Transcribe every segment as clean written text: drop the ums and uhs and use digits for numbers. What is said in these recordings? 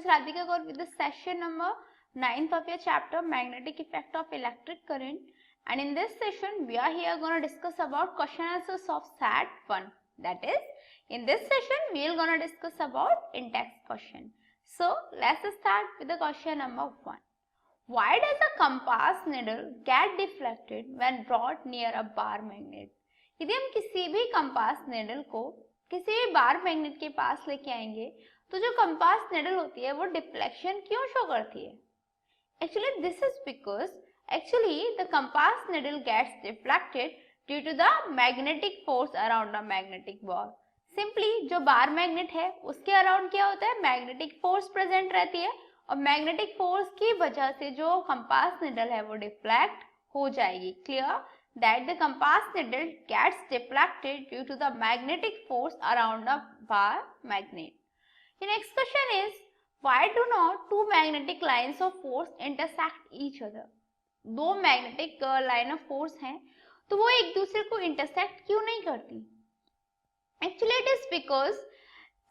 is Radhika Gaur with the session number 9th of your chapter Magnetic Effect of Electric Current, and in this session we are here going to discuss about question answers of SAT 1. That is, in this session we are going to discuss about in-text question. So let's start with the question number 1. Why does a compass needle get deflected when brought near a bar magnet? यदि हम किसी भी compass needle को किसी भी bar magnet के पास लेके आएंगे तो जो कंपास नेडल होती है वो डिफ्लेक्शन क्यों शो करती है? Actually this is because the compass needle gets deflected due to the magnetic force around the magnetic ball. Simply जो बार मैग्नेट है उसके अराउंड क्या होता है, मैग्नेटिक फोर्स प्रेजेंट रहती है और मैग्नेटिक फोर्स की वजह से जो कंपास नेडल है वो डिफ्लेक्ट हो जाएगी. Clear? That the compass needle gets deflected due to the magnetic force around the bar magnet. The next question is, why do not two magnetic lines of force intersect each other? दो magnetic line of force हैं तो वो एक दूसरे को intersect क्यों नहीं करती? Actually it is because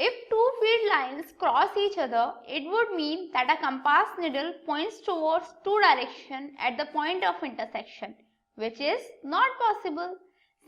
if two field lines cross each other, it would mean that a compass needle points towards two directions at the point of intersection, which is not possible.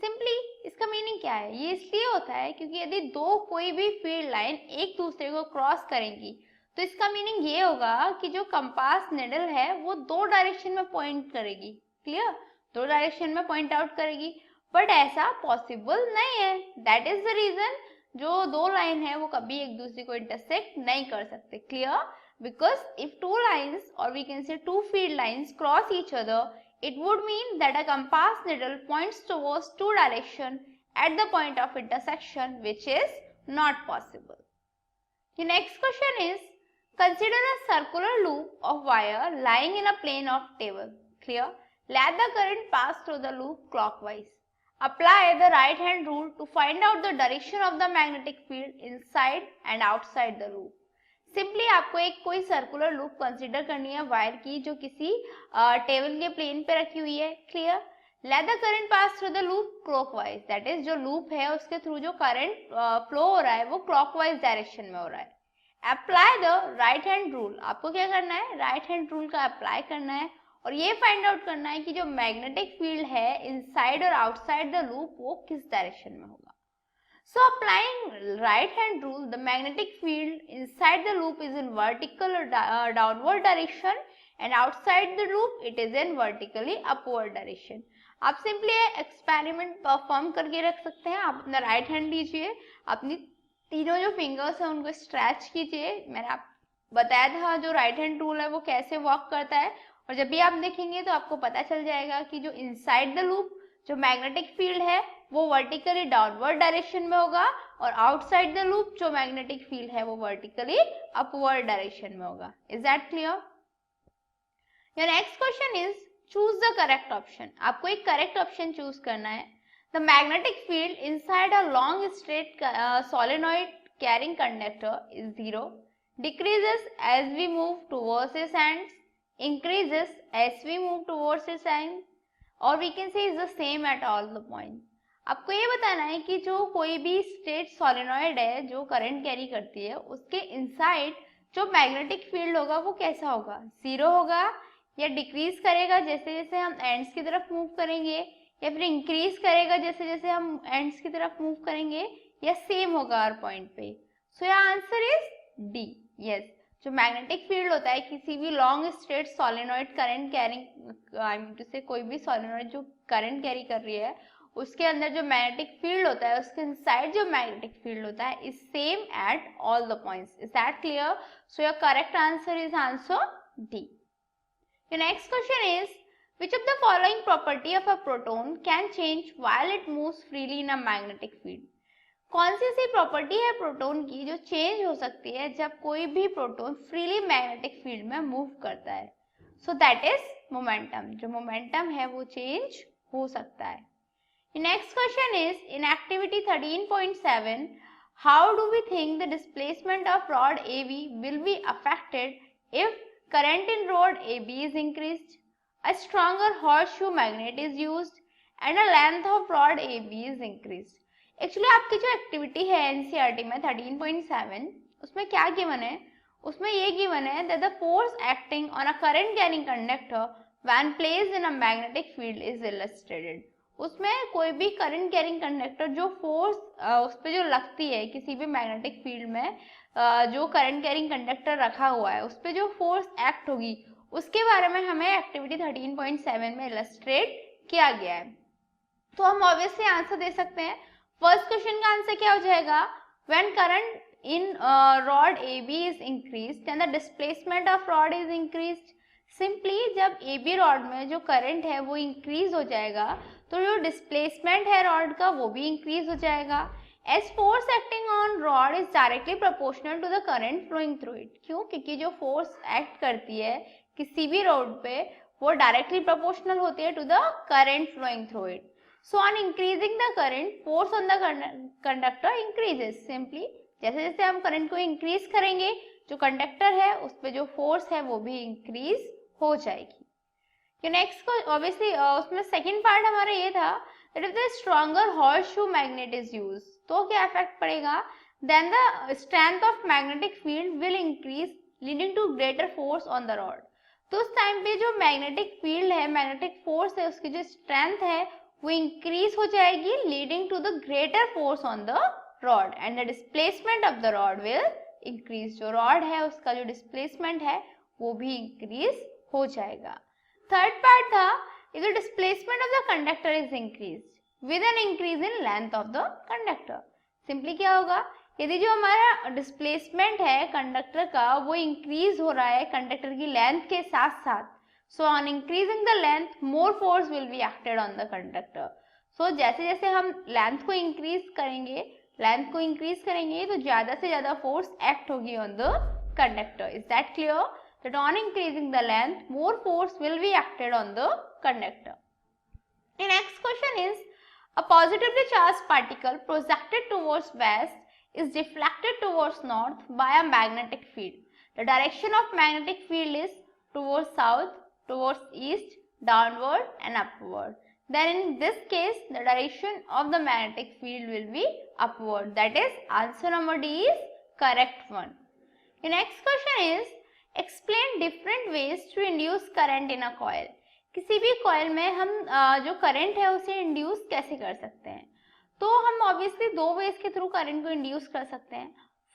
Simply इसका meaning क्या है? ये इसलिए होता है क्योंकि यदि दो कोई भी फील्ड लाइन एक दूसरे को क्रॉस करेंगी तो इसका मीनिंग ये होगा कि जो कंपास निडल है वो दो डायरेक्शन में पॉइंट करेगी. क्लियर? दो डायरेक्शन में पॉइंट आउट करेगी, बट ऐसा पॉसिबल नहीं है. दैट इज द रीजन जो दो लाइन है वो कभी एक दूसरे को इंटरसेक्ट नहीं कर सकते. Clear? Because if two lines और we can say two field lines cross each other, it would mean that a compass needle points towards two directions at the point of intersection, which is not possible. The next question is, consider a circular loop of wire lying in a plane of table. Clear? Let the current pass through the loop clockwise. Apply the right hand rule to find out the direction of the magnetic field inside and outside the loop. Simply आपको एक कोई circular loop consider करनी है wire की जो किसी table के plane पे रखी हुई है. Clear? Let the current pass through the loop clockwise. That is जो लूप है उसके थ्रू जो करंट फ्लो हो रहा है वो क्लॉकवाइज डायरेक्शन में हो रहा है. Apply the right hand rule. आपको क्या करना है? राइट हैंड रूल का अप्लाई करना है और ये फाइंड आउट करना है कि जो मैग्नेटिक फील्ड है इनसाइड और आउटसाइड द लूप वो किस डायरेक्शन में होगा. So applying right hand rule, the magnetic field inside the loop is in vertical or downward direction, and outside the loop it is in vertically upward direction. आप simply experiment perform करके रख सकते हैं. आप अपना right hand लीजिए, अपनी तीनों जो फिंगर्स हैं उनको स्ट्रेच कीजिए. मैंने आप बताया था जो राइट हैंड रूल है वो कैसे वर्क करता है, और जब भी आप देखेंगे तो आपको पता चल जाएगा कि जो इनसाइड द लूप जो मैग्नेटिक फील्ड है वो वर्टिकली डाउनवर्ड डायरेक्शन में होगा और आउटसाइड द लूप जो मैग्नेटिक फील्ड है वो वर्टिकली अपवर्ड डायरेक्शन में होगा. Is that clear? Your next question is, choose the correct option. आपको एक करेक्ट ऑप्शन चूज करना है. The magnetic field inside a long straight solenoid carrying conductor is 0, decreases as we move towards its ends, increases as we move towards its ends, और we can say is the same at all the point. आपको ये बताना है कि जो कोई भी straight solenoid है जो करंट कैरी करती है उसके इनसाइड जो मैग्नेटिक फील्ड होगा वो कैसा होगा. 0 होगा या डिक्रीज करेगा जैसे जैसे हम एंड्स की तरफ मूव करेंगे, या फिर इंक्रीज करेगा जैसे जैसे हम एंड्स की तरफ मूव करेंगे, या सेम होगा हर पॉइंट पे. So your answer is D. Yes, जो मैग्नेटिक फील्ड होता है किसी भी long straight solenoid current carrying, I mean to say कोई भी सोलेनॉइड जो करंट कैरी कर रही है उसके अंदर जो मैग्नेटिक फील्ड होता है उसके इनसाइड जो मैग्नेटिक फील्ड होता है is same at all the points. Is that clear? So your correct answer is answer D. Your next question is, which of the following property of a proton can change while it moves freely in a magnetic field? कौन सी ऐसी property है proton की जो change हो सकती है जब कोई भी प्रोटॉन फ्रीली मैग्नेटिक फील्ड में मूव करता है? So that is momentum. जो मोमेंटम है वो चेंज हो सकता है. Next question is, in activity 13.7, how do we think the displacement of rod AB will be affected if current in rod AB is increased, a stronger horseshoe magnet is used, and a length of rod AB is increased? Actually आपकी जो activity है NCERT में 13.7 उसमें क्या given है, उसमें ये given है that the force acting on a current carrying conductor when placed in a magnetic field is illustrated. उसमें कोई भी करंट कैरिंग कंडक्टर जो फोर्स उस पर जो लगती है किसी भी मैग्नेटिक फील्ड में, जो करंट कैरिंग कंडक्टर रखा हुआ है उस पर जो फोर्स एक्ट होगी उसके बारे में हमें एक्टिविटी 13.7 में इलस्ट्रेट किया गया है। तो हम ऑब्वियसली आंसर दे सकते हैं। फर्स्ट क्वेश्चन का आंसर क्या हो जाएगा, when current in rod AB is increased then the displacement of rod is increased. Simply जब AB रॉड में जो करंट है वो इंक्रीज हो जाएगा तो जो डिस्प्लेसमेंट है रॉड का वो भी इंक्रीज हो जाएगा। As force acting on rod is directly proportional to the current flowing through it. क्यों? क्योंकि जो फोर्स एक्ट करती है किसी भी रॉड पे वो डायरेक्टली प्रोपोर्शनल होती है to the current flowing through it. So on increasing the current, force on the conductor increases. Simply जैसे जैसे हम करंट को इंक्रीज करेंगे जो कंडक्टर है उस पे जो फोर्स है वो भी इंक्रीज हो जाएगी। नेक्स्ट को ऑब्वियसली उसमें सेकंड पार्ट हमारा ये था that if the stronger horseshoe magnet is used, तो क्या इफेक्ट पड़ेगा, then the strength of magnetic field will increase leading to greater force on the rod. तो उस टाइम पे जो मैग्नेटिक फील्ड है, मैग्नेटिक फोर्स है, उसकी जो स्ट्रेंथ है वो इंक्रीज हो जाएगी leading to the greater force on the rod and the displacement of the rod will increase. जो रॉड है उसका जो डिस्प्लेसमेंट है वो भी इंक्रीज हो जाएगा। थर्ड पार्ट था if the displacement of the conductor is increased with an increase in length of the conductor. Simply क्या होगा, यदि जो हमारा डिस्प्लेसमेंट है कंडक्टर का वो इंक्रीज हो रहा है कंडक्टर की लेंथ के साथ साथ, so on increasing the length more force will be acted on the conductor. So जैसे जैसे हम लेंथ को इंक्रीज करेंगे तो ज्यादा से ज्यादा फोर्स एक्ट होगी on the conductor. Is that clear? That on increasing the length more force will be acted on the conductor. The next question is, a positively charged particle projected towards west is deflected towards north by a magnetic field. The direction of magnetic field is towards south, towards east, downward and upward. Then in this case the direction of the magnetic field will be upward. That is answer number D is correct one. The next question is, explain different ways to induce current in a coil. किसी भी coil में हम जो current है उसे induce कैसे कर सकते हैं, तो हम ऑब्वियसली दो वेज के थ्रू करंट को इंड्यूस कर सकते हैं।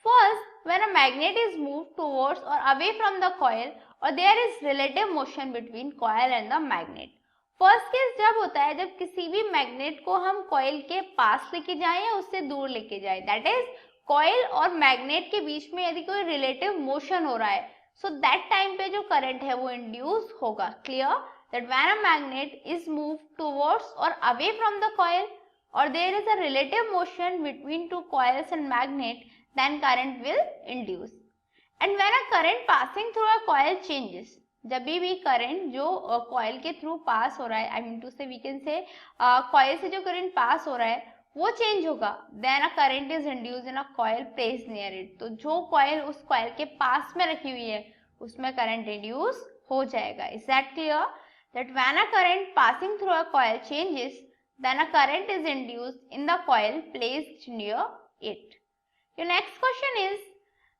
First, when a magnet is move towards और अवे फ्रॉम द कॉइल और there is relative motion between coil and the magnet. First case जब होता है जब किसी भी मैग्नेट को हम कॉइल के पास लेके जाएं या उससे दूर लेके जाएं, दैट इज कॉइल और मैग्नेट के बीच में यदि कोई रिलेटिव मोशन हो रहा है, सो दैट टाइम पे जो करंट है वो इंड्यूस होगा। Clear? That when a magnet is move towards और अवे फ्रॉम द कॉइल और there is a relative motion between two coils and magnet, then current will induce. And when a current passing through a coil changes, जब भी current जो coil के through pass हो रहा है, आई mean to से we can से coil से जो करंट पास हो रहा है वो चेंज होगा, then a current is induced in a coil placed near it. तो जो कॉइल उस कॉइल के पास में रखी हुई है उसमें करंट इंड्यूस हो जाएगा। Is that clear? That when a current passing through a coil changes, then a current is induced in the coil placed near it. Your next question is,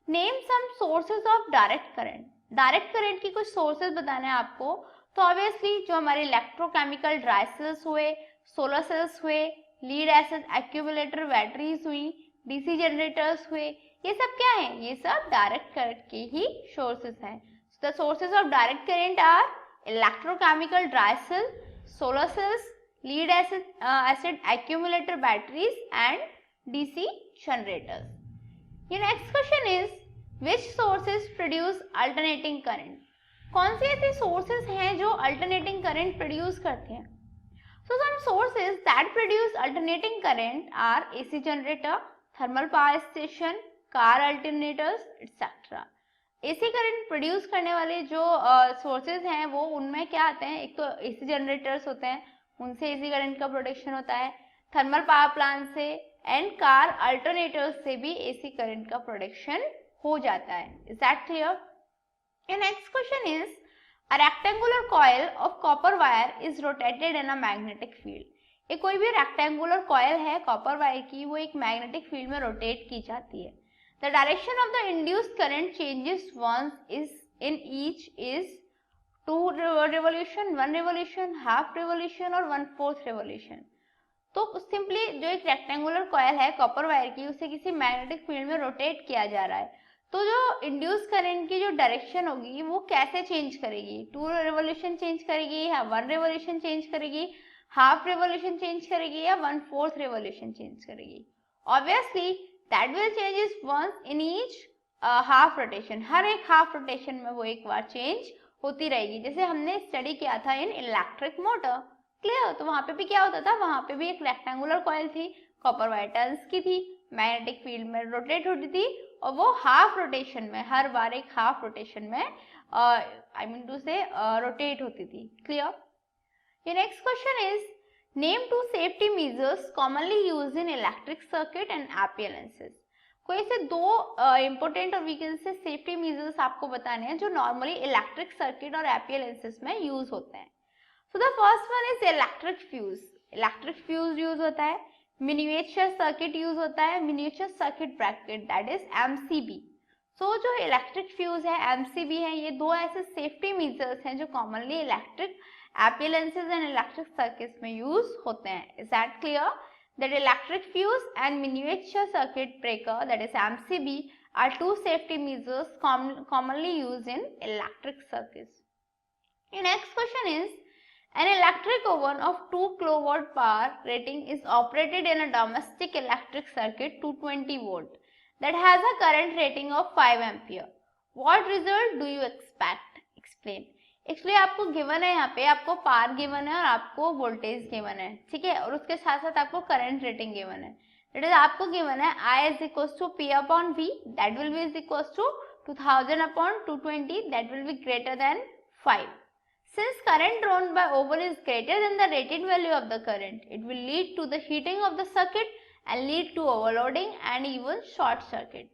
name some sources of direct current. Direct current की कुछ sources बताने हैं आपको, तो obviously जो हमारे electrochemical dry sales हुए, solar cells हुए, लीड एसिड एक्यूमुलेटर बैटरीज हुई, डीसी जनरेटर्स हुए, ये सब क्या है, ये सब डायरेक्ट करंट के ही सोर्सेज हैं। The sources of direct current are electrochemical dry cell, solar cells, lead acid accumulator batteries and DC generators. ये next question is, which sources produce alternating current. कौन से ऐसे सोर्सेज हैं जो अल्टरनेटिंग करंट प्रोड्यूस करते हैं? So some sources that produce alternating current are AC generator, thermal power station, car alternators, etc. AC current produce करने वाले जो सोर्सेज हैं वो उनमें क्या आते हैं, एक तो AC जनरेटर्स होते हैं, उनसे AC करंट का प्रोडक्शन होता है, थर्मल पावर प्लांट से एंड कार अल्टरनेटर्स से भी AC करंट का प्रोडक्शन हो जाता है। Is that clear? Next question is, A rectangular coil of copper wire is rotated in a magnetic field. ये कोई भी रेक्टेंगुलर कॉइल है कॉपर वायर की, वो एक मैग्नेटिक फील्ड में रोटेट की जाती है। The direction of the induced current changes once is in each is 2 revolution, 1 revolution, half revolution और 1/4 revolution. तो सिंपली जो एक रेक्टेंगुलर कॉइल है कॉपर वायर की, उसे किसी मैग्नेटिक फील्ड में रोटेट किया जा रहा है. तो जो इंड्यूस करंट की जो डायरेक्शन होगी वो कैसे चेंज करेगी? 2 रेवोल्यूशन चेंज करेगी या 1 रेवोल्यूशन चेंज करेगी, हाफ रेवोल्यूशन चेंज करेगी या 1/4 रेवोल्यूशन चेंज करेगी? Obviously that will changes once in each half rotation. हर एक हाफ रोटेशन में वो एक बार चेंज होती रहेगी. जैसे हमने स्टडी किया था इन इलेक्ट्रिक मोटर. क्लियर? तो वहां पे भी क्या होता था, वहां पे भी एक रेक्टेंगुलर कॉइल थी, कॉपर वायर टर्न्स की थी, मैग्नेटिक फील्ड में रोटेट होती थी और वो हाफ रोटेशन में, हर बार एक हाफ रोटेशन में I mean to say rotate होती थी. Clear? Your next question is name 2 safety measures commonly used in electric circuit and appliances. कोई ऐसे 2 इंपॉर्टेंट और we can say safety measures आपको बताने हैं जो नॉर्मली इलेक्ट्रिक सर्किट और एप्लायंसेस में यूज होते हैं. So the first one is electric fuse. Electric fuse use होता है, miniature circuit यूज होता है, miniature circuit bracket that is MCB. So जो electric fuse है, MCB है, ये 2 ऐसे safety measures हैं जो commonly electric appliances and electric circuits में यूज होते हैं. Is that clear? That electric fuse and miniature circuit breaker that is MCB are 2 safety measures commonly used in electric circuits. Your next question is an electric oven of 2 kW power rating is operated in a domestic electric circuit to 20 volt that has a current rating of 5 ampere. What result do you expect? Explain. Actually आपको given है, यहाँ पे आपको power given है और आपको voltage given है. ठीक है, और उसके साथ साथ आपको करंट रेटिंग गिवन है. दैट इज आपको गिवन है I is equals to P upon V that will be is equals to 2000 upon 220 that will be greater than 5. Since current drawn by oven is greater than the rated value of the current, it will lead to the heating of the circuit and lead to overloading and even short circuit.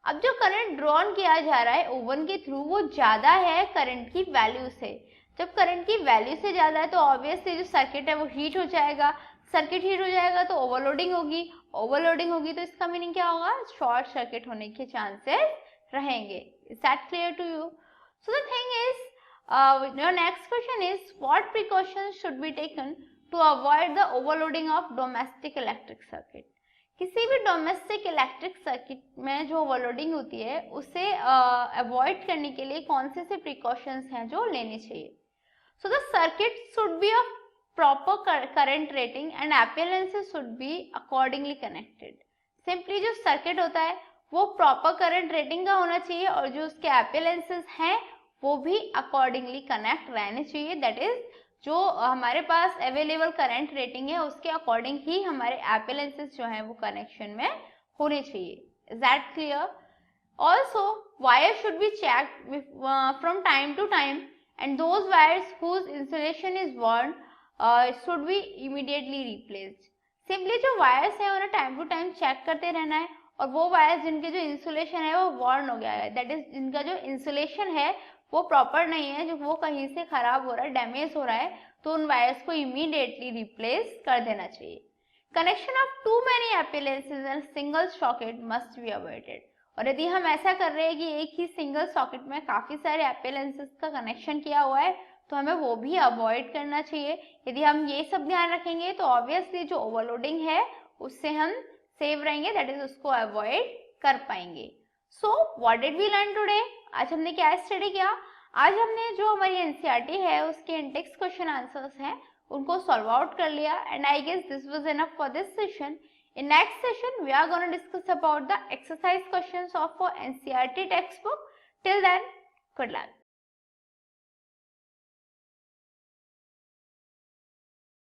अब जो current drawn किया जा रहा है oven के through वो ज्यादा है करंट की वैल्यू से. जब करंट की वैल्यू से ज्यादा है तो ऑब्वियसली जो सर्किट है वो हीट हो जाएगा. सर्किट हीट हो जाएगा तो ओवरलोडिंग होगी. ओवरलोडिंग होगी तो इसका मीनिंग क्या होगा? शॉर्ट सर्किट होने के चांसेस रहेंगे. Is that clear to you? So the thing is your next question is what precautions should be taken to avoid the overloading of domestic electric circuit. किसी भी डोमेस्टिक इलेक्ट्रिक सर्किट में जो overloading होती है उसे avoid करने के लिए कौन से प्रिकॉशंस हैं जो लेने चाहिए? So the circuit should be of proper current rating and appliances should be accordingly connected. Simply जो सर्किट होता है वो प्रॉपर करंट रेटिंग का होना चाहिए और जो उसके एप्लायंसेस हैं वो भी अकॉर्डिंगली कनेक्ट रहने चाहिए. दैट इज जो हमारे पास अवेलेबल करंट रेटिंग है उसके अकॉर्डिंग ही हमारे एप्लायंसेस जो है वो कनेक्शन में होने चाहिए. Is that clear? Also wire should be checked from time to time and those wires whose insulation is worn should be immediately replaced. Simply जो वायर्स है उन्हें टाइम टू टाइम चेक करते रहना है और वो वायर्स जिनके जो इंसुलेशन है वो वर्न हो गया है, दैट इज जिनका जो इंसुलेशन है वो प्रॉपर नहीं है, जो वो कहीं से खराब हो रहा है, डैमेज हो रहा है, तो उन वायर्स को इमीडिएटली रिप्लेस कर देना चाहिए. Connection of too many appliances and single socket must be avoided. और यदि हम ऐसा कर रहे हैं कि एक ही सिंगल सॉकेट में काफी सारे एप्लायंसेस का कनेक्शन किया हुआ है तो हमें वो भी अवॉइड करना चाहिए. यदि हम ये सब ध्यान रखेंगे तो ऑब्वियसली जो ओवरलोडिंग है उससे हम सेव रहेंगे, दैट इज उसको अवॉइड कर पाएंगे. So what did we learn today? आज हमने क्या स्टडी किया? आज हमने जो हमारी एनसीईआरटी है उसके इंडेक्स क्वेश्चन आंसर्स हैं उनको सॉल्व आउट कर लिया and I guess this was enough for this session. In next session we are gonna discuss about the exercise questions of NCERT text book. Till then good luck.